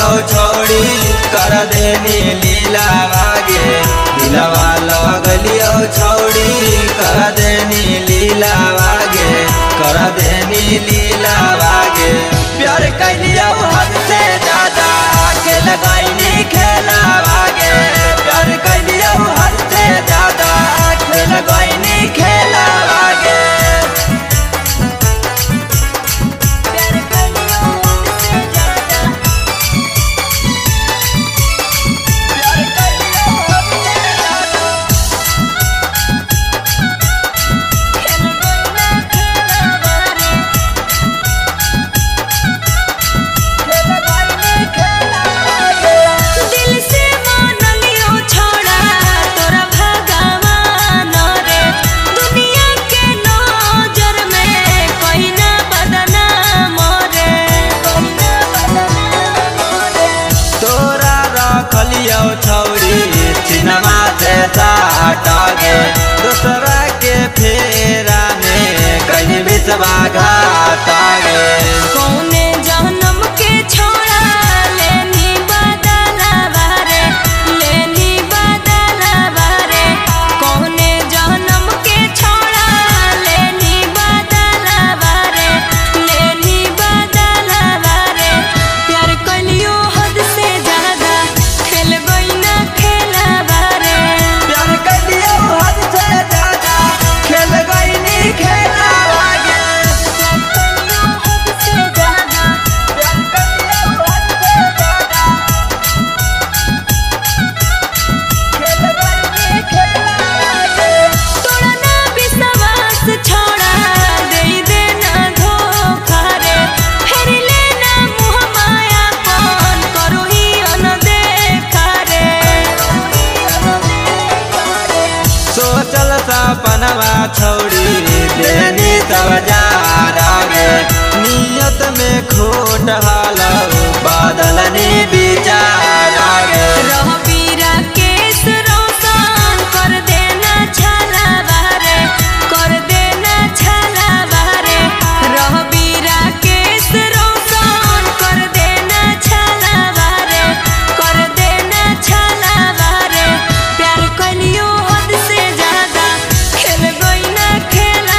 छोड़ी कर देनी लीला वागे दिलवा लगलियो छोड़ी कर देनी लीला वागे कर देनी लीला वागे प्यार कैलियो हद से ज्यादा खेल गईनी खेला वागे प्यार कैलियो हद से ज्यादा खेल गईनी खेला वागे छोड़ी सिनेमा से साटागे दूसरा के फेरा में कहीं भी सभा घाटागे।